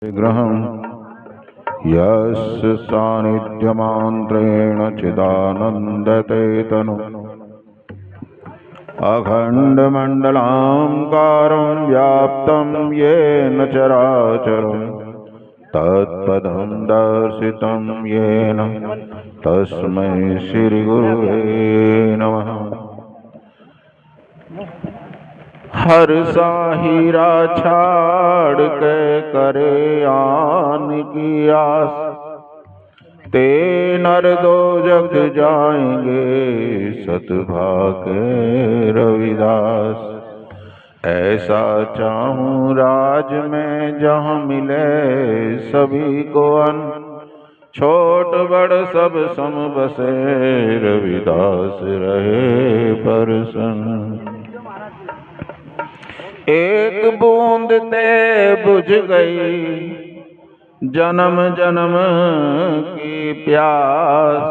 विग्रहं यस्य सान्निध्यमान्त्रेण चिदानन्दते तनु अखण्डमण्डलाकारं व्याप्तं येन चराचरं तत्पदं दर्शितं येन तस्मै श्रीगुरुवे नमः। हर साहिरा छाड़ के करे आन की आस, ते नर दो जग जाएंगे सतभागे रविदास। ऐसा चाहूं राज में जहाँ मिले सभी को अन्न, छोट बड़ सब सम बसे रविदास रहे प्रसन्न। एक बूंद ते बुझ गई जन्म जन्म की प्यास,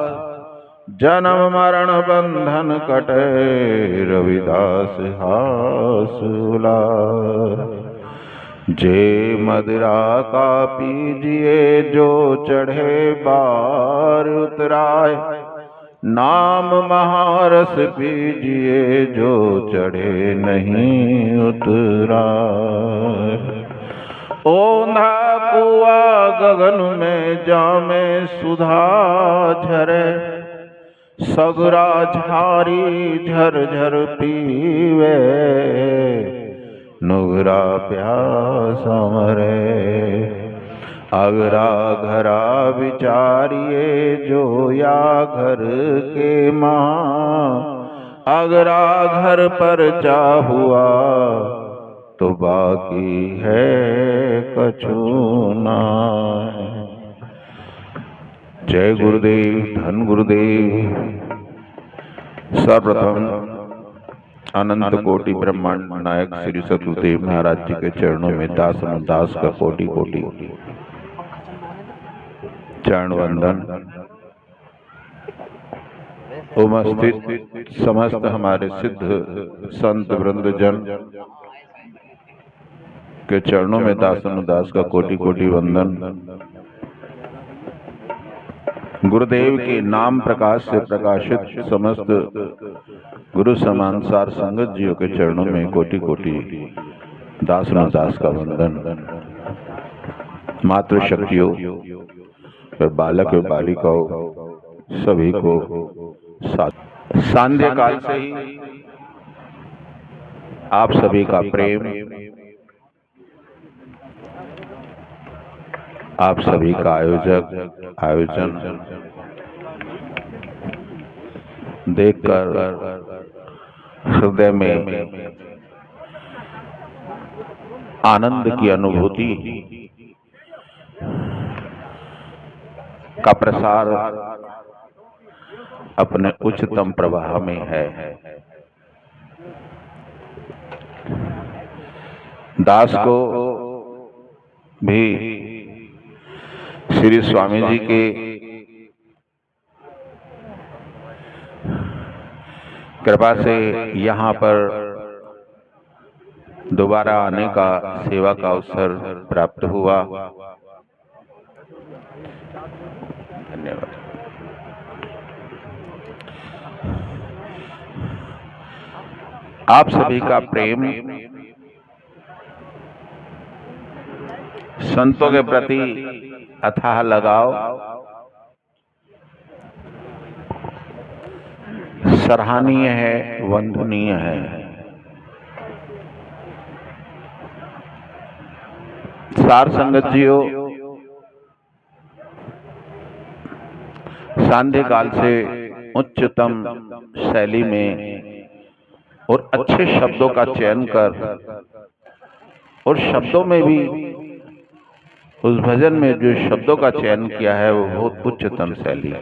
जन्म मरण बंधन कटे रविदास हास उल्लास। जे मदिरा का पीजिए जो चढ़े बार उतराए, नाम महारस पीजिए जो चढ़े नहीं उतराए। ओंधा कुआ गगन में जामे सुधा झरे, सगरा झारी झर झर पीवे, नुगरा प्यासा मरे। अगरा घरा विचारिए जो या घर के माँ, अगरा घर पर चा हुआ तो बाकी है कछु नाय। जय गुरुदेव, धन गुरुदेव। सर्वप्रथम अनंत कोटि ब्रह्मांड नायक श्री सतगुरुदेव महाराज जी के चरणों में दास दास का कोटि कोटि चरण वंदन। उपस्थित समस्त हमारे सिद्ध संत वृंद जन के चरणों में दास का कोटि कोटि वंदन। गुरुदेव के नाम प्रकाश से प्रकाशित समस्त गुरु समान सार संगत जियों के चरणों में कोटि कोटि दास का वंदन। मातृशक्तियों, बालक व बालिकाओं सभी को सांध्य काल से ही आप सभी का प्रेम, आप सभी का आयोजन देखकर हृदय में आनंद की अनुभूति का प्रसार अपने उच्चतम प्रवाह में है। दास को भी श्री स्वामी जी के कृपा से यहाँ पर दोबारा आने का सेवा का अवसर प्राप्त हुआ। धन्यवाद। आप सभी का प्रेम, संतों के प्रति अथाह लगाव सराहनीय है, वंदनीय है। सार संगत जियो, सांध्य काल से उच्चतम शैली में और अच्छे शब्दों का चयन कर, और शब्दों में भी उस भजन में जो शब्दों का चयन किया है वो बहुत उच्चतम शैली,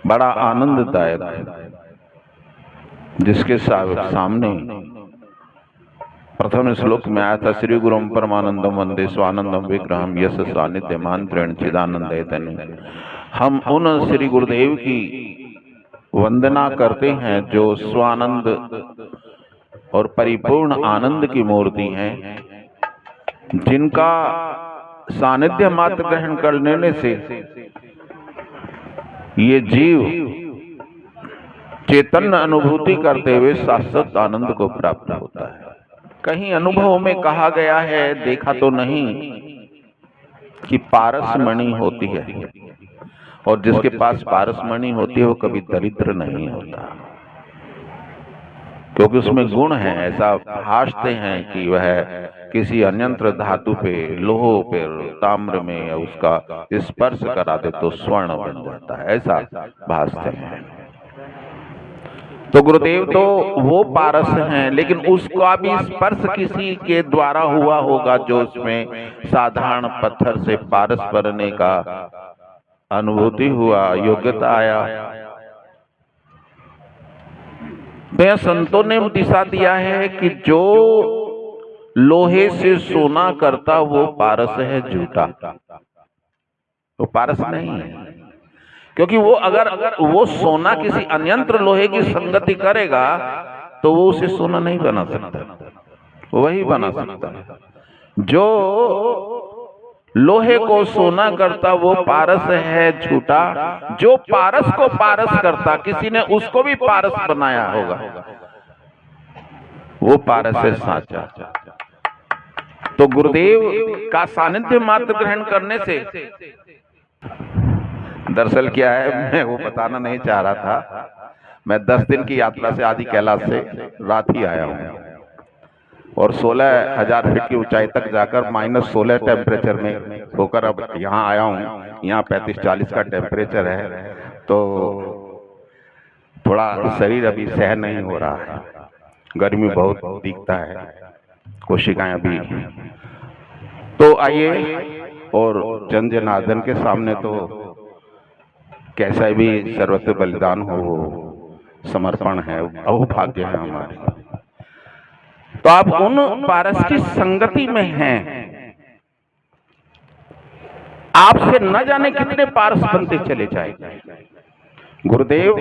बड़ा आनंददायक है। जिसके सामने प्रथम श्लोक में आया था, श्री गुरुम परमानंदम वंदे स्वानंदम विग्रहम यस सानिध्य मांत्रेण चिदानंदे तनु। हम उन श्री गुरुदेव की वंदना करते हैं जो स्वानंद और परिपूर्ण आनंद की मूर्ति हैं, जिनका सानिध्य मात्र ग्रहण कर लेने से ये जीव चैतन्य अनुभूति करते हुए शाश्वत आनंद को प्राप्त होता है। कहीं अनुभव में कहा गया है, देखा तो नहीं, कि पारसमणि होती है, और जिसके पास पारसमणि होती है वो कभी दरिद्र नहीं होता, क्योंकि उसमें गुण है। ऐसा भासते हैं कि वह किसी अन्यंत्र धातु पे, लोह पे, ताम्र में या उसका स्पर्श करा दे तो स्वर्ण बन जाता है, ऐसा भासते हैं। तो गुरुदेव तो वो पारस हैं, लेकिन उसका भी स्पर्श किसी के द्वारा हुआ होगा जो उसमें साधारण पत्थर से पारस बनने का अनुभूति हुआ, योग्यता आया। तो संतों ने दिशा दिया है कि जो लोहे से सोना करता वो पारस है झूठा, वो पारस नहीं है। क्योंकि वो अगर वो सोना किसी अन्यंत्र लोहे की संगति करेगा तो वो उसे सोना नहीं बना सकता, वही बना सकता है। जो लोहे को सोना करता वो पारस है झूठा, जो पारस को पारस करता, किसी ने उसको भी पारस बनाया होगा, वो पारस है साचा। तो गुरुदेव का सानिध्य मात्र ग्रहण करने से, दरअसल क्या है, मैं वो बताना नहीं चाह रहा था। मैं 10 दिन की यात्रा से आदि कैलाश से रात ही आया हूँ और 16,000 फीट की ऊंचाई तक जाकर -16 टेम्परेचर में होकर अब यहाँ आया हूँ। यहाँ 35-40 का टेम्परेचर है, तो थोड़ा शरीर अभी सहन नहीं हो रहा है, गर्मी बहुत दिखता है, कोशिकाएं अभी। तो आइए, और जन जनार्दन के सामने तो कैसा भी सर्वत्र बलिदान हो, समर्पण है, अहोभाग्य है हमारे। तो आप उन पारस की संगति में हैं, आपसे न जाने कितने पारस बनते चले जाएंगे। गुरुदेव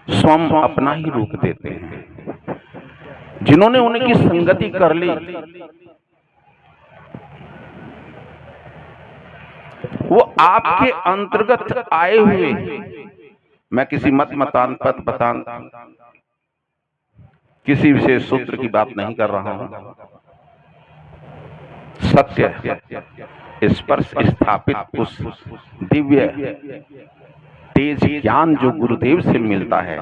स्वयं अपना ही रूप देते हैं। जिन्होंने उनकी संगति कर ली वो आपके अंतर्गत आए हुए, मैं किसी मतांतर किसी विशेष सूत्र की बात नहीं कर रहा हूं, सत्य स्पर्श स्थापित उस दिव्य तेज ज्ञान जो गुरुदेव से मिलता है,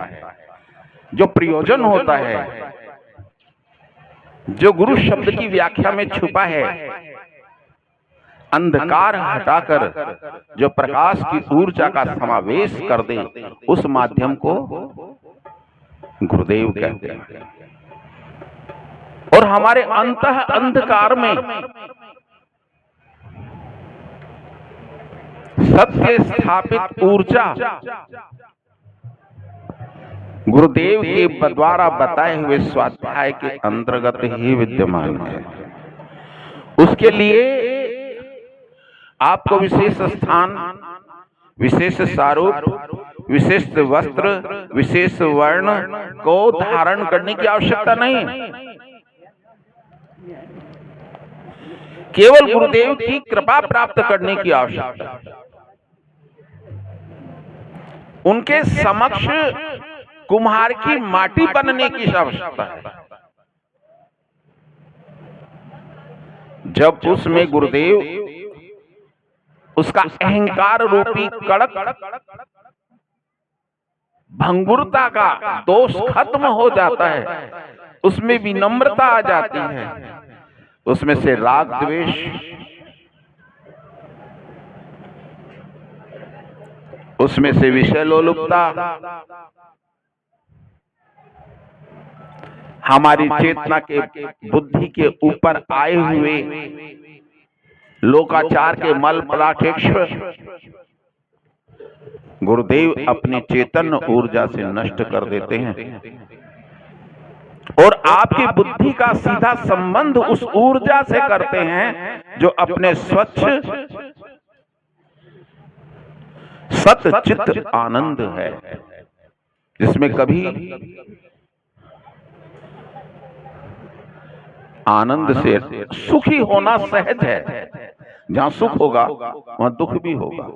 जो प्रयोजन होता है, जो गुरु शब्द की व्याख्या में छुपा है, अंधकार हटाकर जो प्रकाश की ऊर्जा का समावेश कर दे, उस माध्यम को गुरुदेव कहते हैं। और हमारे अंतः अंधकार में सत्य स्थापित ऊर्जा गुरुदेव के द्वारा बताए हुए स्वाध्याय के अंतर्गत ही विद्यमान है। उसके लिए आपको विशेष स्थान, विशेष स्वरूप, विशेष वस्त्र, विशेष वर्ण को धारण करने की आवश्यकता नहीं। केवल गुरुदेव की कृपा प्राप्त करने की आवश्यकता, उनके समक्ष कुम्हार की माटी बनने की आवश्यकता है। जब उसमें गुरुदेव उसका अहंकार रूपी कड़क भंगुरता का दोष खत्म हो जाता है, उसमें विनम्रता आ जाती है, उसमें से राग द्वेष, उसमें से विषय लोलुपता, हमारी चेतना के बुद्धि के ऊपर आए हुए लोकाचार के मल पलाटेक्ष गुरुदेव अपनी चेतन ऊर्जा से नष्ट कर देते हैं, और आपकी बुद्धि का सीधा संबंध उस ऊर्जा से करते हैं जो अपने स्वच्छ सत चित्त आनंद है, जिसमें कभी आनंद से सुखी होना सहज है। जहां सुख होगा वहां दुख भी होगा।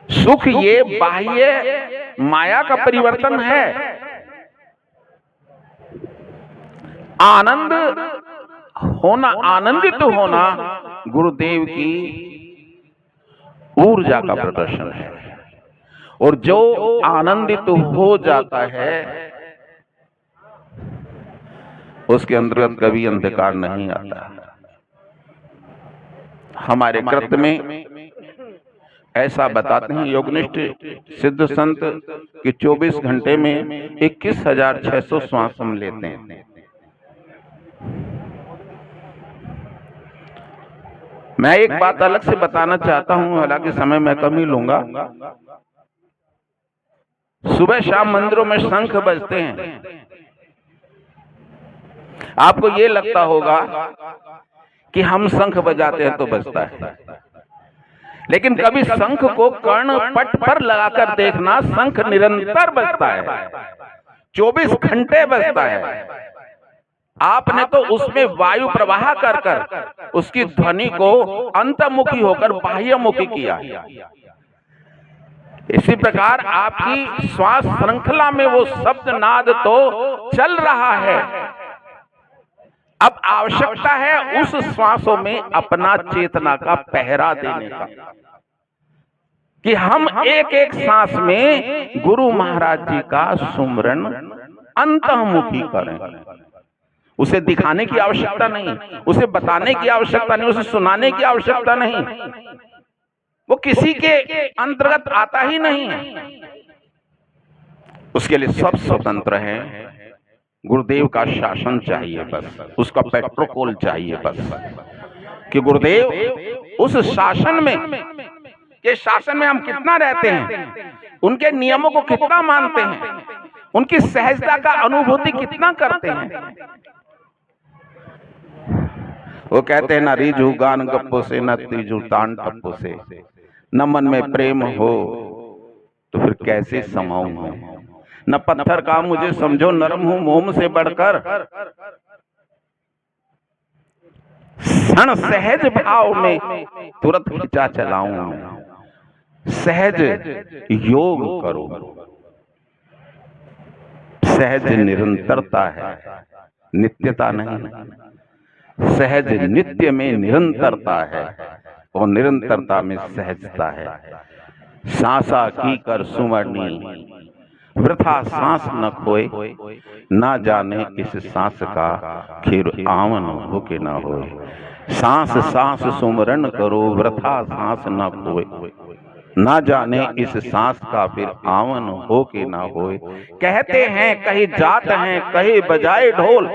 सुख ये बाह्य माया का परिवर्तन है। आनंद होना, आनंदित होना गुरुदेव की ऊर्जा का प्रदर्शन है। और जो आनंदित हो जाता है उसके अंतर्गत कभी अंधकार नहीं आता। हमारे कृत्य में ऐसा बताते हैं योगनिष्ठ सिद्ध संत कि 24 घंटे में 21,600 श्वास हम लेते हैं। मैं एक बात अलग से बताना चाहता हूं, हालांकि समय मैं कम ही लूंगा। सुबह शाम मंदिरों में शंख बजते हैं। आपको ये लगता होगा कि हम शंख बजाते हैं तो बजता है, लेकिन कभी शंख को कर्ण पट पर लगाकर देखना, शंख निरंतर बजता है, 24 घंटे बजता है। आपने तो उसमें वायु प्रवाह कर कर उसकी ध्वनि को अंतर्मुखी होकर बाह्यमुखी किया। इसी प्रकार आपकी श्वास श्रृंखला में वो शब्द नाद तो चल रहा है। अब आवश्यकता है उस श्वासों में अपना चेतना का पहरा देने का, कि हम एक एक सांस में गुरु महाराज जी का सुमरन अंतर्मुखी करें। उसे दिखाने की आवश्यकता नहीं, उसे बताने की आवश्यकता नहीं, उसे सुनाने की आवश्यकता नहीं। वो किसी के अंतर्गत आता ही नहीं है। उसके लिए सब स्वतंत्र हैं। गुरुदेव का शासन चाहिए बस, उसका प्रोटोकॉल चाहिए बस, कि गुरुदेव उस शासन में, के शासन में हम कितना रहते हैं, उनके नियमों को कितना मानते हैं, उनकी सहजता का अनुभूति कितना करते हैं। वो कहते हैं ना रीजू गान गप्पो से, न तीजू तान टप्पो से, न मन में प्रेम हो तो फिर कैसे समाऊं मैं, न पत्थर का मुझे समझो नरम हूं मोम से बढ़कर, क्षण सहज भाव में तुरंत खिंचा चलाऊं। सहज योग करो, सहज निरंतरता है, नित्यता नहीं। सहज नित्य में निरंतरता है और निरंतरता में सहजता है। सांसा की कर सुमरनी, वृथा सांस न खोए, ना जाने इस सांस का खीर आवन हो के ना होए। सांस सांस सुमरन करो, वृथा सांस न खोए, ना जाने इस सांस का फिर आवन हो के ना होए। कहते हैं कहीं जात हैं, कहीं बजाए ढोल,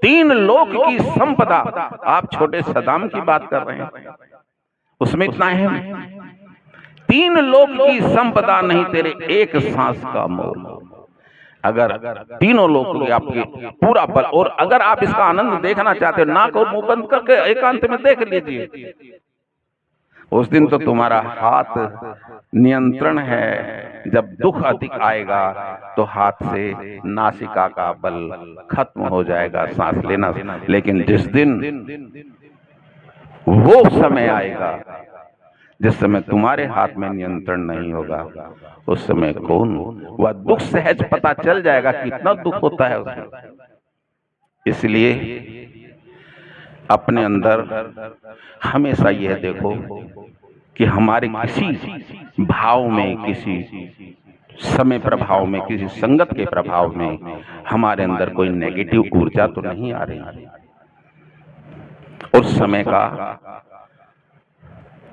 तीन लोक की संपदा। आप छोटे सदाम की बात कर रहे हैं, उसमें इतना है, तीन लोक की संपदा नहीं तेरे एक सांस का मोल। अगर तीनों लोग आपके पूरा बल, और अगर आप इसका आनंद देखना चाहते हो, नाक और मुंह बंद करके एकांत में देख लीजिए, उस दिन तो तुम्हारा हाथ नियंत्रण है। जब दुख अधिक आएगा तो हाथ से नासिका का बल खत्म हो जाएगा, सांस लेना। लेकिन जिस दिन वो समय आएगा जिस समय तुम्हारे हाथ में नियंत्रण नहीं होगा, उस समय कौन, वह दुख सहज पता चल जाएगा कितना दुख होता है उसमें। इसलिए अपने अंदर हमेशा यह देखो कि हमारे किसी भाव में, किसी समय प्रभाव में, किसी संगत के प्रभाव में हमारे अंदर कोई नेगेटिव ऊर्जा तो नहीं आ रही। उस समय का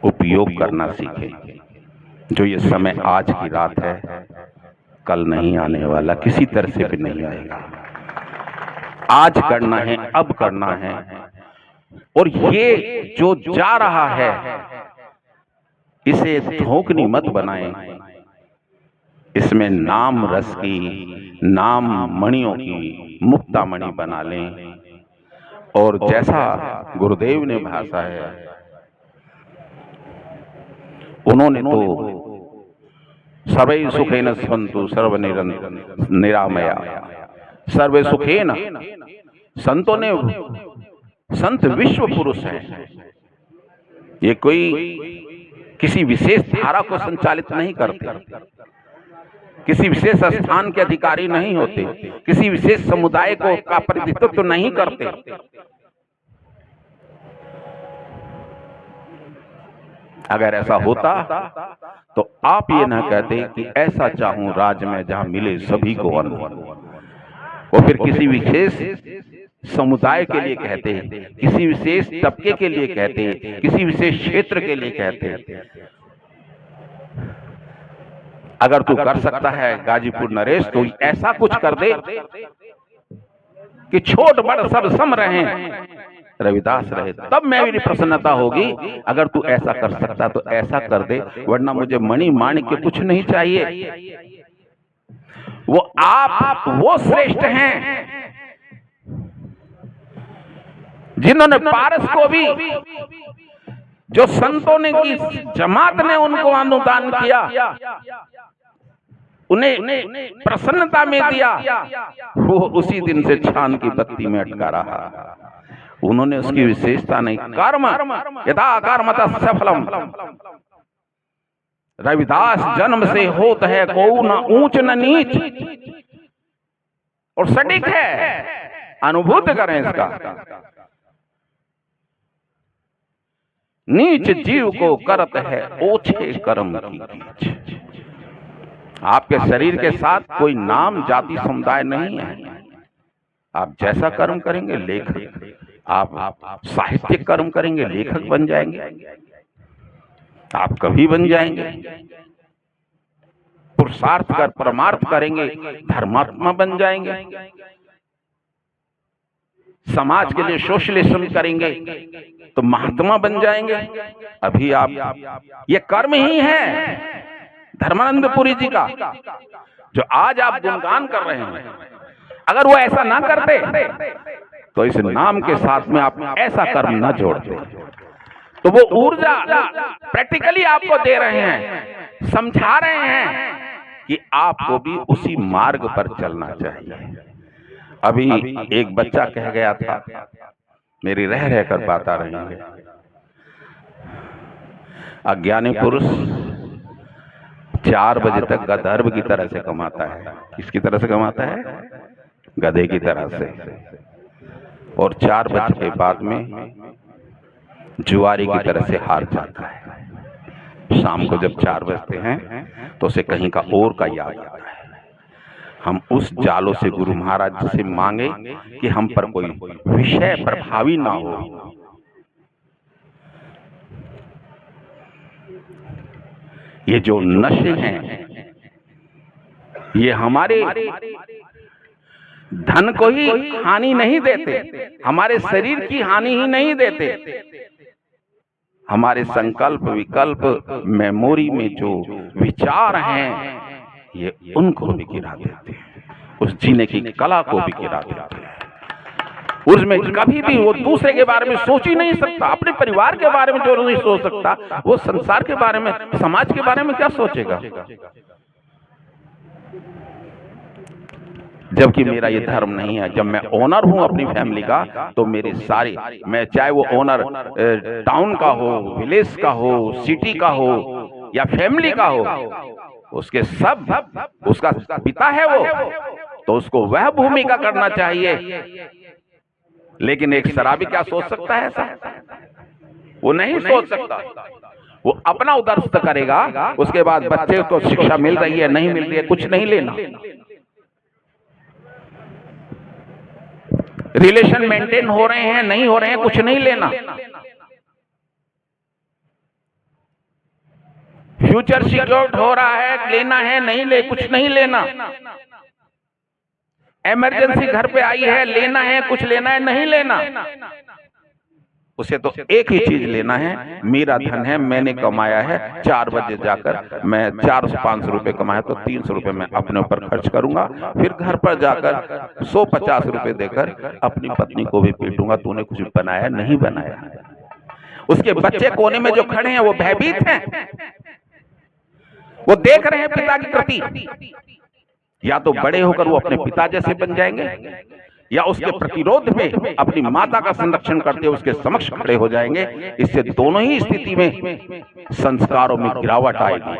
उपयोग करना सीखें। जो ये समय आज की रात है, कल नहीं आने वाला, किसी तरह से भी नहीं आएगा। आज करना है, अब करना है। और ये जो जा रहा है इसे धोखनी मत बनाएं। इसमें नाम रस की, नाम मणियों की मुक्ता मणि बना लें। और जैसा गुरुदेव ने भाषा है, उन्होंने तो सर्वे सुखेन सन्तु सर्व निरामया, सर्वे सुखेन संतों ने, संत विश्व पुरुष हैं, ये कोई किसी विशेष धारा को संचालित नहीं करते, किसी विशेष स्थान के अधिकारी नहीं होते, किसी विशेष समुदाय को का प्रतिनिधित्व नहीं करते। अगर ऐसा होता तो आप ये ना कहते कि ऐसा चाहूं राज्य में जहां मिले सभी को अन्न, वो फिर किसी विशेष समुदाय के लिए कहते, किसी विशेष तबके के लिए कहते, किसी विशेष क्षेत्र के लिए कहते। अगर तू कर सकता है गाजीपुर नरेश, तो ऐसा कुछ कर दे कि छोट बड़ सब सम रहें, रविदास रहे, तब मेरी प्रसन्नता होगी। अगर तू ऐसा कर सकता तो ऐसा कर दे, वरना मुझे मणि माणिक्य कुछ नहीं चाहिए। वो आप वो श्रेष्ठ हैं जिन्होंने पारस को भी, जो संतों ने की जमात ने उनको अनुदान किया, उन्हें प्रसन्नता में दिया, वो उसी दिन से छान की बत्ती में अटका रहा। उन्होंने उसकी विशेषता नहीं, कर्म यथा कर्मतः सफलम, रविदास जन्म से होत है को न ऊंच न नीच, और सटीक है, अनुभूत करें इसका। नीच जीव को करत है ओछे कर्म की कीच। आपके शरीर के साथ कोई नाम जाति समुदाय नहीं है। आप जैसा कर्म करेंगे लेखक, आप साहित्यिक कर्म करेंगे लेखक बन जाएंगे, आप कवि बन जाएंगे, पुरुषार्थ कर परमार्थ करेंगे धर्मात्मा बन जाएंगे, समाज के लिए सोशलिज्म करेंगे तो महात्मा बन जाएंगे। अभी आप ये कर्म ही है धर्मानंदपुरी जी का, जो आज आप गुणगान कर रहे हैं। अगर वो ऐसा ना करते तो इस नाम के साथ में आप ऐसा कर्म ना जोड़ते, तो वो ऊर्जा प्रैक्टिकली आपको दे रहे हैं, समझा रहे हैं कि आपको भी उसी मार्ग पर चलना चाहिए। अभी एक बच्चा कह गया था, मेरी रह रहकर बात आ रही है, अज्ञानी पुरुष 4 बजे तक गधर्व की तरह से कमाता है। किसकी तरह से कमाता है? गधे की तरह से। और 4 बजे के बाद में जुआरी की तरह से हार जाता है। शाम को जब 4 बजते हैं तो उसे कहीं का और का याद आता है। हम उस जालों से गुरु महाराज से मांगे कि हम पर कोई विषय प्रभावी ना हो। ये जो नशे हैं, ये हमारे धन को ही हानि नहीं देते, हमारे शरीर की हानि ही नहीं देते, हमारे संकल्प विकल्प मेमोरी में जो विचार हैं ये उनको भी गिरा देते हैं, उस जीने की कला को भी गिरा देते हैं। उसमें कभी भी वो दूसरे के बारे में सोच ही नहीं सकता, अपने परिवार के बारे में जो नहीं सोच सकता, वो संसार के बारे में, समाज के बारे में क्या सोचेगा। जबकि मेरा ये धर्म नहीं है। जब मैं ओनर हूं अपनी फैमिली का, तो मेरी सारी, मैं चाहे वो ओनर टाउन का हो, विलेज का हो, सिटी का हो या फैमिली का हो, उसके सब, उसका पिता है वो, तो उसको वह भूमिका करना चाहिए। लेकिन एक शराबी क्या सोच सकता है ऐसा? वो नहीं सोच सकता। वो अपना उदरस्त करेगा, उसके बाद बच्चे को शिक्षा मिल रही है नहीं मिल रही है कुछ नहीं लेना, रिलेशन मेंटेन हो रहे हैं नहीं हो रहे हैं कुछ नहीं लेना, फ्यूचर सिक्योर्ड हो रहा है लेना है नहीं ले कुछ नहीं लेना, इमरजेंसी घर पे आई है लेना है कुछ लेना है नहीं लेना। उसे तो एक ही चीज लेना है, मेरा धन है मैंने कमाया है, 4 बजे जाकर मैं 400-500 रुपए कमाया तो 300 रुपए मैं अपने ऊपर खर्च करूंगा, फिर घर पर जाकर 150 रुपए देकर अपनी पत्नी को भी पीटूंगा, तूने कुछ बनाया नहीं बनाया। उसके बच्चे कोने में जो खड़े हैं वो भयभीत हैं, वो देख रहे हैं पिता की कृति। या तो बड़े होकर वो अपने पिता जैसे बन जाएंगे या उसके प्रतिरोध में अपनी माता का संरक्षण करते हुए उसके समक्ष खड़े हो जाएंगे। इससे दोनों ही स्थिति में संस्कारों में गिरावट आएगी।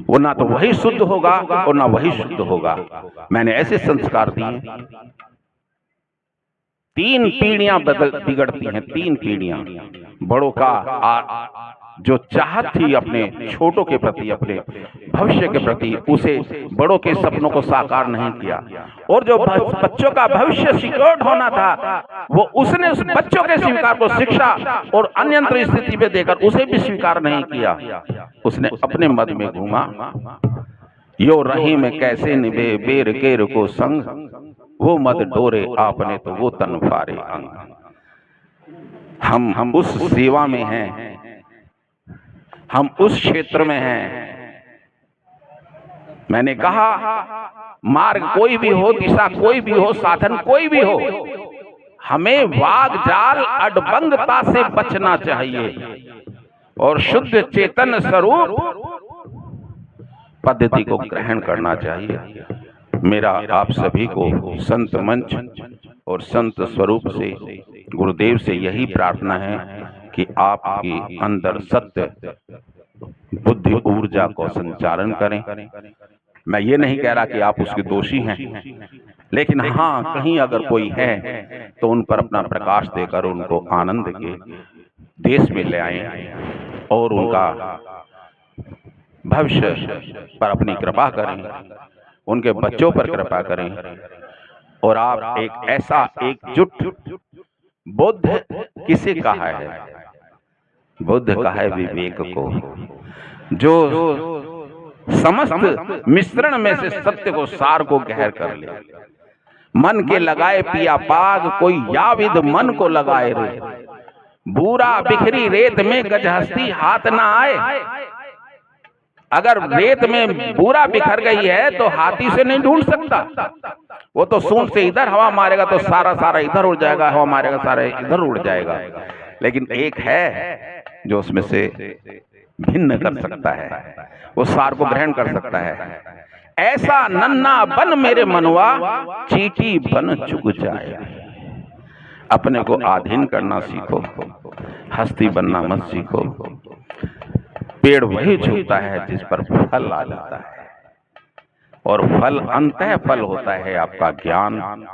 वो ना तो वही शुद्ध होगा और ना वही शुद्ध होगा। मैंने ऐसे संस्कार दिए। 3 पीढ़ियां बिगड़ती हैं, 3 पीढ़ियां। बड़ों का जो चाहत थी अपने छोटों के प्रति, अपने भविष्य के प्रति, उसे बड़ों के सपनों को साकार नहीं किया। और जो बच्चों का भविष्य सिक्योर्ड होना था, वो उसने उस बच्चों के स्वीकार को शिक्षा और अन्यंत्र स्थिति में देकर उसे भी स्वीकार नहीं किया। उसने अपने मद में घूमा। यो रही में कैसे निभे बेर केर को संग, वो मत डोरे आपने तो वो तन फारे अंग। हम उस सेवा में हैं, हम उस क्षेत्र में हैं। मैंने कहा मार्ग कोई भी हो, दिशा कोई भी हो, साधन कोई भी हो, हमें वाग जाल अड़बंगता से बचना चाहिए और शुद्ध चेतन स्वरूप पद्धति को ग्रहण करना चाहिए। मेरा आप सभी को संत मंच और संत स्वरूप से, गुरुदेव से यही प्रार्थना है कि आपके अंदर सत्य बुद्धि ऊर्जा को संचालन करें। मैं ये नहीं कह रहा कि आप उसके दोषी हैं, लेकिन हाँ, कहीं अगर कोई है तो उन पर अपना प्रकाश देकर उनको आनंद के देश में ले आएं और उनका भविष्य पर अपनी कृपा करें, उनके बच्चों पर कृपा करें। और आप एक ऐसा एकजुट, बुद्ध किसे कहा है? बुद्ध कहा है विवेक को, जो समस्त मिश्रण में से सत्य को, सार को गहर कर ले। मन के लगाए पिया पाग, कोई याविद मन को लगाए रे। बूरा बिखरी रेत में गजहस्ती हाथ ना आए। अगर रेत में बूरा बिखर गई है तो हाथी से नहीं ढूंढ सकता। वो तो सूंड से इधर हवा मारेगा तो सारा सारा इधर उड़ जाएगा, हवा मारेगा सारा इधर उड़ जाएगा। लेकिन एक है जो उसमें से भिन्न कर सकता है, वो सार को ग्रहण कर सकता है। ऐसा नन्ना बन मेरे मनवा, चींटी बन चुक जाए। अपने को अधीन करना सीखो, हस्ती बनना मत सीखो। पेड़ वही झुकता है जिस पर फल आ जाता है, और फल अंतः फल होता है आपका ज्ञान,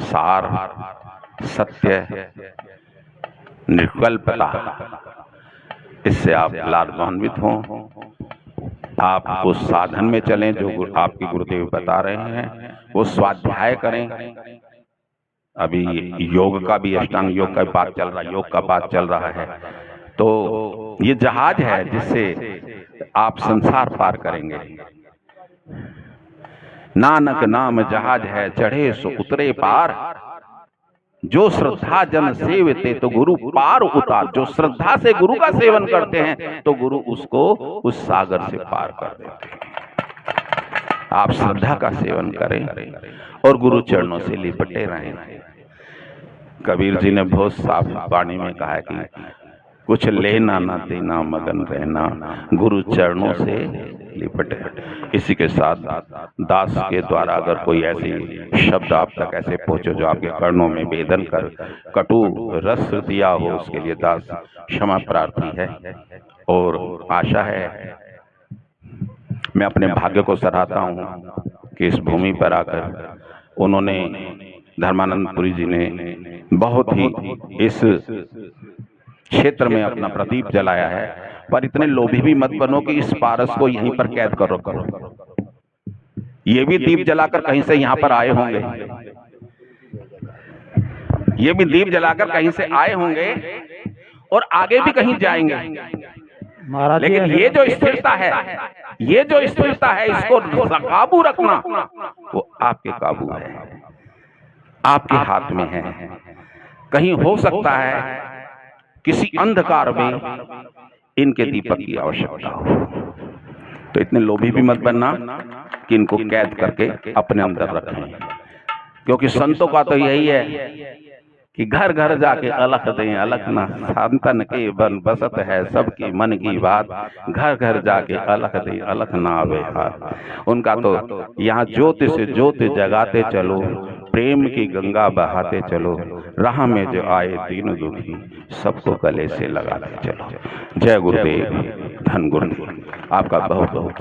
सार, सत्य, निर्विकल्पता। इससे आप लाभान्वित हों। आप उस साधन में चलें जो आपके गुरुदेव बता रहे हैं, वो स्वाध्याय करें। अभी योग का भी, अष्टांग योग का बात चल रहा है, योग का बात चल रहा है। तो ये जहाज है जिससे आप संसार पार करेंगे। नानक नाम जहाज है, चढ़े सो उतरे पार। जो श्रद्धा जन सेवते तो गुरु पार उतार। जो श्रद्धा से गुरु का सेवन करते हैं तो गुरु उसको उस सागर से पार कर देते हैं। आप श्रद्धा का सेवन करें और गुरु चरणों से लिपटे रहें। कबीर जी ने बहुत साफ वाणी में कहा है कि कुछ लेना ना देना, मगन रहना, गुरु चरणों से लिपटे। इसी के साथ दास के द्वारा अगर कोई ऐसी शब्द आप तक ऐसे पहुंचे जो आपके कर्णों में वेदन कर कटु रस दिया हो, उसके लिए दास क्षमा प्रार्थी है। और आशा है, मैं अपने भाग्य को सराहता हूं कि इस भूमि पर आकर उन्होंने, धर्मानंदपुरी जी ने बहुत ही इस क्षेत्र में अपना प्रदीप जलाया है। पर इतने लोभी भी मत बनो कि इस पारस को यहीं पर कैद करो। ये भी दीप जलाकर कहीं से यहां पर आए होंगे, ये भी दीप जलाकर कहीं से आए होंगे और आगे भी कहीं जाएंगे। लेकिन ये जो स्थिरता है, ये जो स्थिरता है, इसको काबू रखना वो आपके काबू है, आपके हाथ में है। कहीं हो सकता है किसी अंधकार में इनके दीपक की आवश्यकता हो, तो इतने लोभी भी मत बनना कि इनको कैद करके अपने अंदर रखें। क्योंकि संतों का तो यही है कि घर घर जाके अलख दें, अलख ना संतन के बन बसत है सबकी मन की बात। घर घर जाके अलख दें, अलख ना आवे हाथ। उनका तो यहाँ ज्योति से ज्योति जगाते चलो, प्रेम की गंगा बहाते चलो, राह में जो आए दीन दुखी सबको गले से लगाते चलो। जय गुरुदेव, धन गुरुदेव। आपका बहुत बहुत